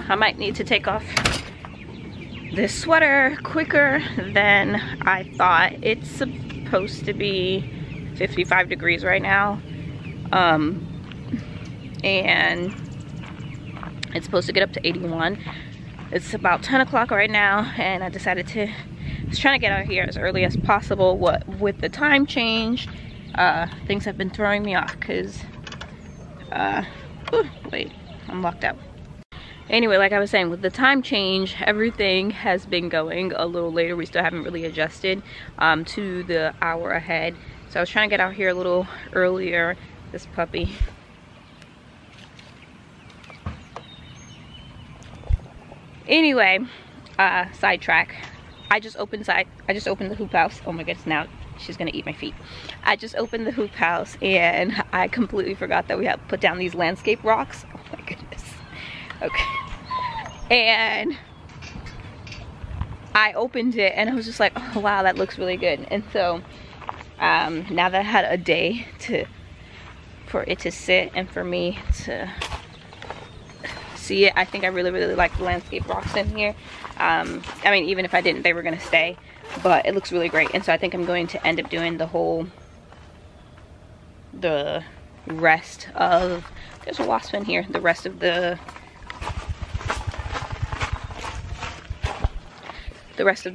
I might need to take off this sweater quicker than I thought. It's supposed to be 55 degrees right now, and it's supposed to get up to 81. It's about 10 o'clock right now, and I decided to just trying to get out here as early as possible. What with the time change, things have been throwing me off because wait, I'm locked out. Anyway, like I was saying, with the time change, everything has been going a little later. We still haven't really adjusted to the hour ahead. So I was trying to get out here a little earlier. This puppy. Anyway, sidetrack. I just opened the hoop house. Oh my goodness, now she's gonna eat my feet. I just opened the hoop house and I completely forgot that we have to put down these landscape rocks. Oh my goodness. Okay, and I opened it and I was just like, oh wow, that looks really good. And so now that I had a day for it to sit and for me to see it, I think I really like the landscape rocks in here. I mean, even if I didn't, they were gonna stay, but it looks really great. And so I think I'm going to end up doing the rest of, there's a wasp in here, the rest of the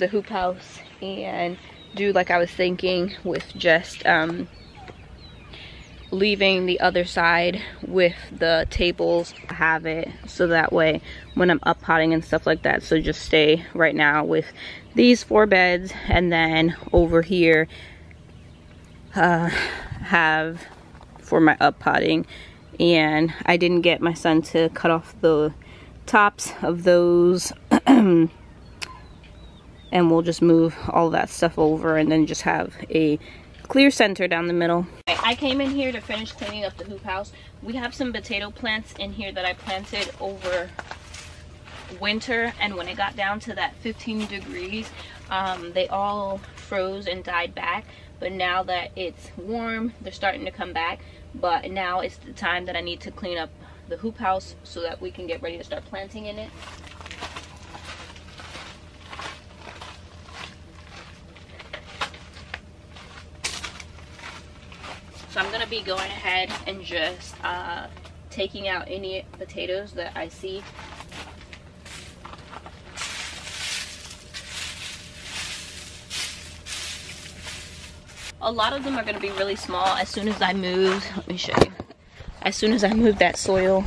hoop house, and do like I was thinking with just leaving the other side with the tables. Have it so that way when I'm up potting and stuff like that, so just stay right now with these 4 beds, and then over here have for my up potting. And I didn't get my son to cut off the tops of those and we'll just move all that stuff over and then just have a clear center down the middle. I came in here to finish cleaning up the hoop house. We have some potato plants in here that I planted over winter, and when it got down to that 15 degrees, they all froze and died back. But now that it's warm, they're starting to come back. But now it's the time that I need to clean up the hoop house so that we can get ready to start planting in it. So I'm gonna be going ahead and just taking out any potatoes that I see. A lot of them are gonna be really small. As soon as I moved, let me show you. As soon as I moved that soil,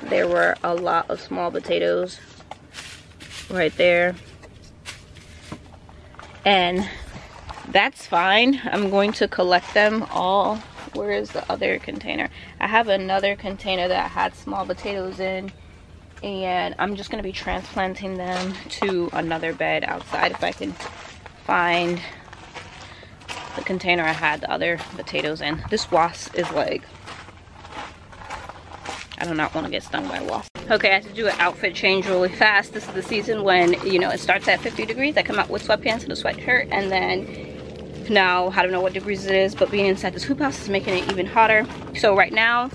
there were a lot of small potatoes right there. And that's fine. I'm going to collect them all. Where is the other container? I have another container that had small potatoes in, and I'm just going to be transplanting them to another bed outside if I can find the container I had the other potatoes in. This wasp is like, I do not want to get stung by a wasp. Okay, I have to do an outfit change really fast. This is the season when, you know, it starts at 50 degrees. I come out with sweatpants and a sweatshirt, and then now I don't know what degrees it is, but being inside this hoop house is making it even hotter. So right now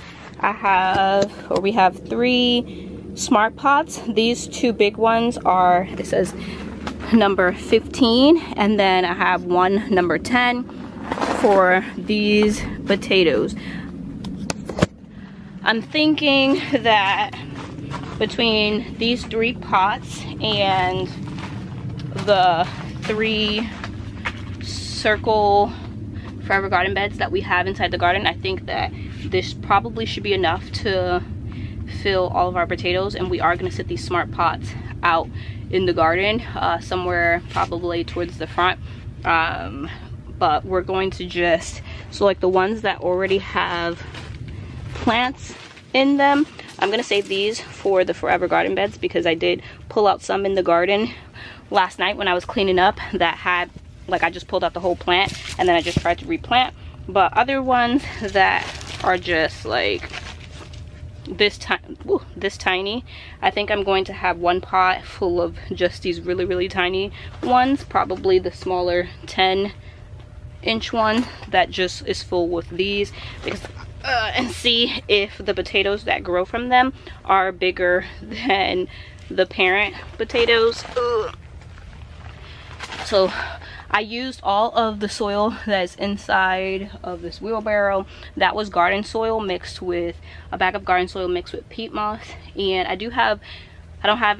we have 3 smart pots. These 2 big ones are, it says number 15, and then I have one number 10 for these potatoes. I'm thinking that between these 3 pots and the 3 circle forever garden beds that we have inside the garden, I think that this probably should be enough to fill all of our potatoes. And we are going to sit these smart pots out in the garden somewhere probably towards the front, but we're going to just, so like the ones that already have plants in them, I'm going to save these for the forever garden beds, because I did pull out some in the garden last night when I was cleaning up that had, like, I just pulled out the whole plant and then I just tried to replant. But other ones that are just like this tiny, I think I'm going to have one pot full of just these really tiny ones, probably the smaller 10-inch one that just is full with these, because and see if the potatoes that grow from them are bigger than the parent potatoes. So I used all of the soil that's inside of this wheelbarrow. That was garden soil mixed with a bag of garden soil mixed with peat moss, and I don't have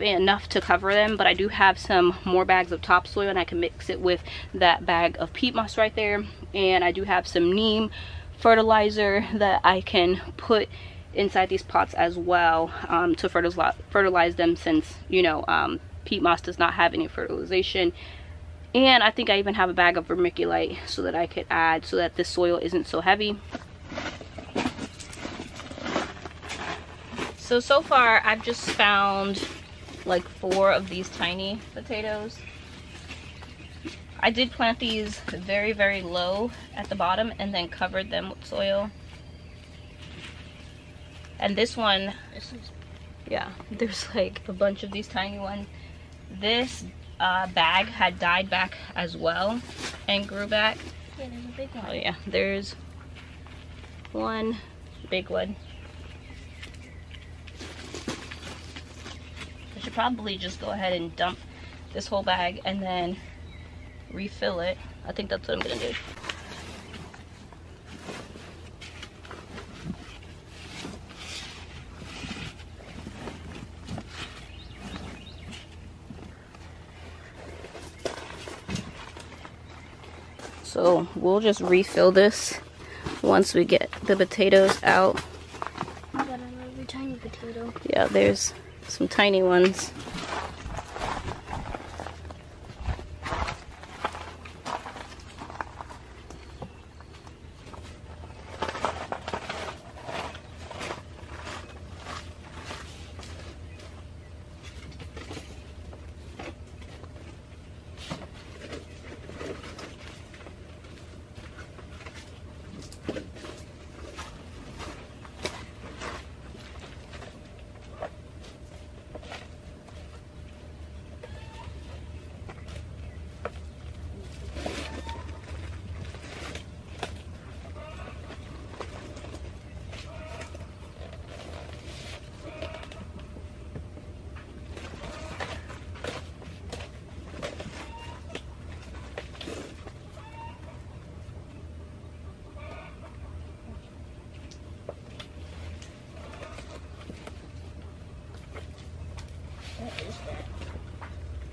enough to cover them, but I do have some more bags of topsoil, and I can mix it with that bag of peat moss right there. And I do have some neem fertilizer that I can put inside these pots as well, to fertilize them, since, you know, peat moss does not have any fertilization. And I think I even have a bag of vermiculite so that I could add, so that this soil isn't so heavy. So far I've just found like 4 of these tiny potatoes. I did plant these very, very low at the bottom and then covered them with soil. And this one, yeah, there's like a bunch of these tiny ones. This bag had died back as well and grew back. Yeah, there's a big one. Oh yeah, there's one big one. I should probably just go ahead and dump this whole bag and then refill it. I think that's what I'm gonna do. So we'll just refill this once we get the potatoes out. I got another tiny potato. Yeah, there's some tiny ones.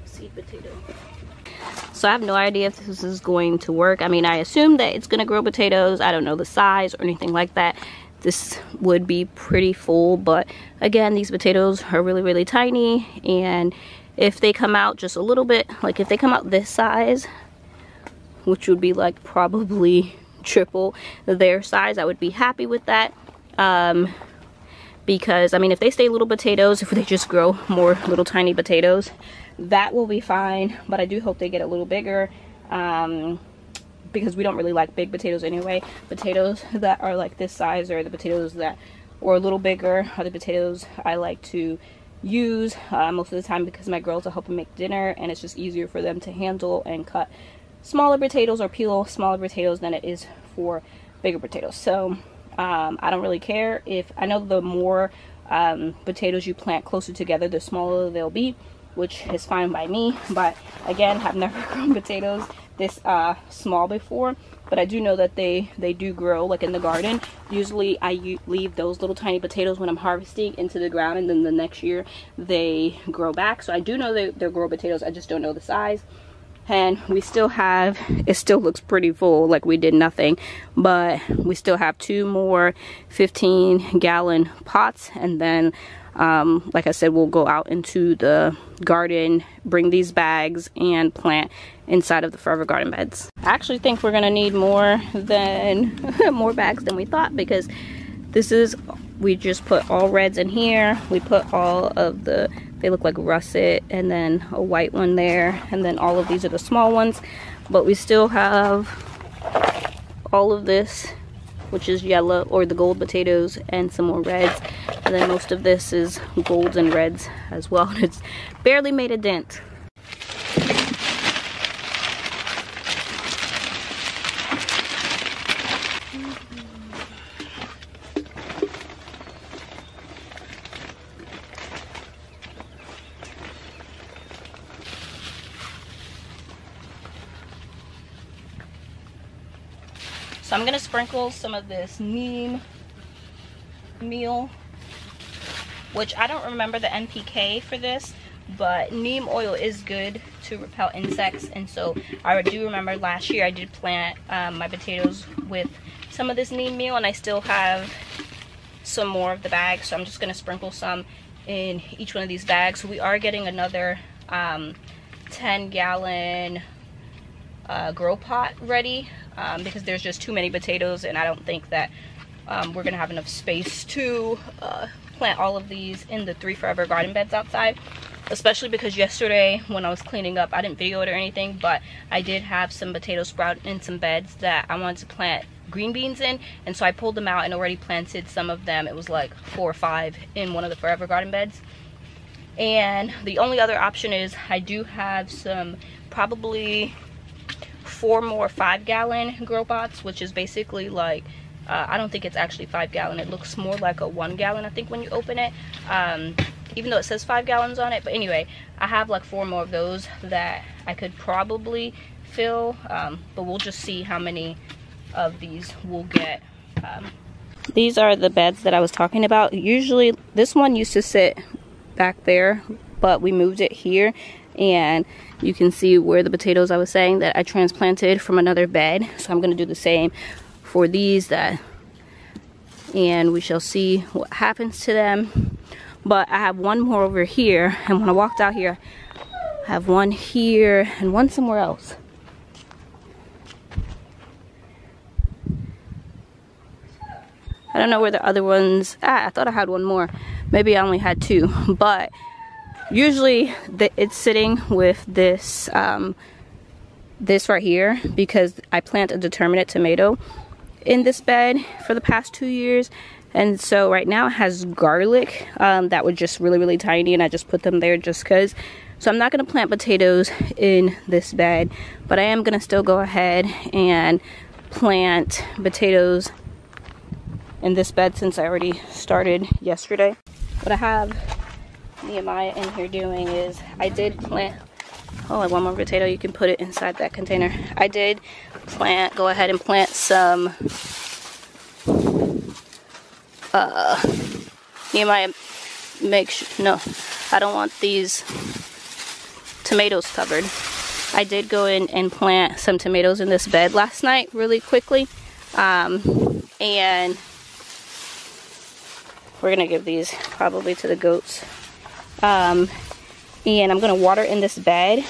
Seed potato. So I have no idea if this is going to work. I mean, I assume that it's going to grow potatoes. I don't know the size or anything like that. This would be pretty full, but again, these potatoes are really, really tiny, and if they come out just a little bit, like if they come out this size, which would be like probably triple their size, I would be happy with that. Because I mean, if they stay little potatoes, if they just grow more little tiny potatoes, that will be fine. But I do hope they get a little bigger, because we don't really like big potatoes anyway. Potatoes that are like this size, or the potatoes that are a little bigger, are the potatoes I like to use most of the time, because my girls are helping make dinner, and it's just easier for them to handle and cut smaller potatoes or peel smaller potatoes than it is for bigger potatoes. So I don't really care. If I know the more potatoes you plant closer together, the smaller they'll be, which is fine by me. But again, I've never grown potatoes this small before, but I do know that they do grow like in the garden. Usually I leave those little tiny potatoes when I'm harvesting into the ground, and then the next year they grow back. So I do know they'll grow potatoes, I just don't know the size. And we still have, it still looks pretty full, like we did nothing, but we still have 2 more 15-gallon pots. And then like I said, we'll go out into the garden, bring these bags, and plant inside of the forever garden beds. I actually think we're gonna need more bags than we thought, because this is, we just put all reds in here. We put all of the, they look like russet, and then a white one there, and then all of these are the small ones. But we still have all of this, which is yellow, or the gold potatoes, and some more reds. And then most of this is golds and reds as well. It's barely made a dent. So I'm gonna sprinkle some of this neem meal, which I don't remember the NPK for this, but neem oil is good to repel insects. And so I do remember last year I did plant my potatoes with some of this neem meal, and I still have some more of the bag, so I'm just going to sprinkle some in each one of these bags. So we are getting another 10-gallon grow pot ready because there's just too many potatoes, and I don't think that we're gonna have enough space to plant all of these in the 3 Forever garden beds outside, especially because yesterday when I was cleaning up, I didn't video it or anything, but I did have some potato sprout in some beds that I wanted to plant green beans in, and so I pulled them out and already planted some of them. It was like 4 or 5 in one of the Forever garden beds. And the only other option is I do have some, probably 4 more 5-gallon grow pots, which is basically like I don't think it's actually 5-gallon. It looks more like a 1-gallon, I think, when you open it, even though it says 5 gallons on it. But anyway, I have like 4 more of those that I could probably fill, but we'll just see how many of these we'll get. These are the beds that I was talking about. Usually this one used to sit back there, but we moved it here, and you can see where the potatoes I was saying that I transplanted from another bed. So I'm going to do the same for these, and we shall see what happens to them. But I have one more over here, and when I walked out here, I have one here and one somewhere else. I don't know where the other ones, I thought I had one more. Maybe I only had 2, but usually it's sitting with this this right here, because I plant a determinate tomato in this bed for the past 2 years, and so right now it has garlic that were just really tiny, and I just put them there just because. So I'm not going to plant potatoes in this bed, but I am going to still go ahead and plant potatoes in this bed since I already started yesterday. What I have Nehemiah in here doing is I did plant, oh, like one more potato, you can put it inside that container. I did go ahead and plant some Nehemiah, no, I don't want these tomatoes covered. I did go in and plant some tomatoes in this bed last night really quickly, and we're gonna give these probably to the goats. And I'm gonna water in this bed,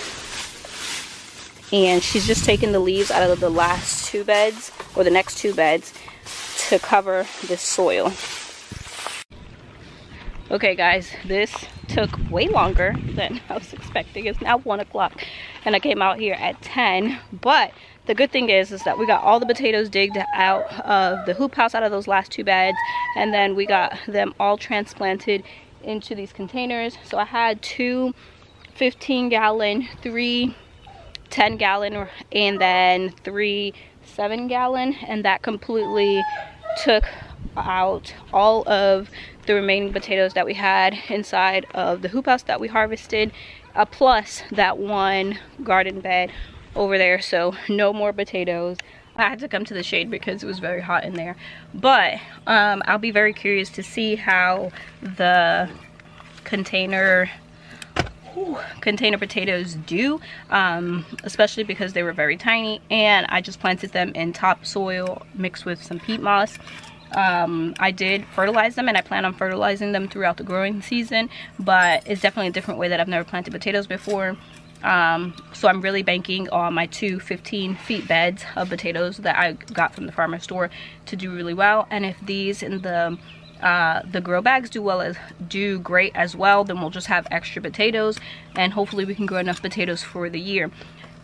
and she's just taking the leaves out of the last 2 beds, or the next 2 beds, to cover this soil. Okay guys, this took way longer than I was expecting. It's now 1 o'clock and I came out here at 10, but the good thing is that we got all the potatoes digged out of the hoop house, out of those last 2 beds, and then we got them all transplanted into these containers. So I had 2 15-gallon, 3 10-gallon, and then 3 7-gallon, and that completely took out all of the remaining potatoes that we had inside of the hoop house that we harvested, plus that 1 garden bed over there. So no more potatoes. I had to come to the shade because it was very hot in there, but I'll be very curious to see how the container potatoes do, especially because they were very tiny, and I just planted them in topsoil mixed with some peat moss. I did fertilize them, and I plan on fertilizing them throughout the growing season, but it's definitely a different way that I've never planted potatoes before. So I'm really banking on my 2 15-feet beds of potatoes that I got from the farmer store to do really well. And if these in the grow bags do great as well, then we'll just have extra potatoes, and hopefully we can grow enough potatoes for the year.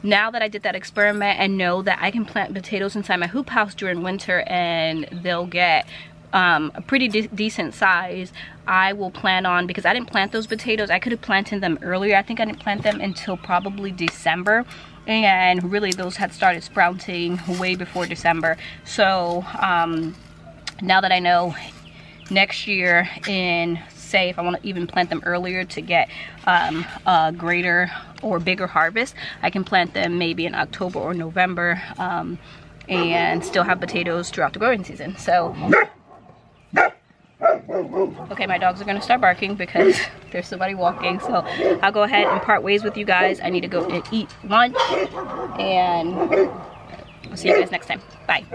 Now that I did that experiment and know that I can plant potatoes inside my hoop house during winter and they'll get a pretty decent size, I will plan on, because I didn't plant those potatoes, I could have planted them earlier. I think I didn't plant them until probably December, and really those had started sprouting way before December. So now that I know, next year, in say if I want to even plant them earlier to get a greater or bigger harvest, I can plant them maybe in October or November, and still have potatoes throughout the growing season. So, okay, my dogs are gonna start barking because there's somebody walking. So I'll go ahead and part ways with you guys. I need to go and eat lunch, and I'll see you guys next time. Bye.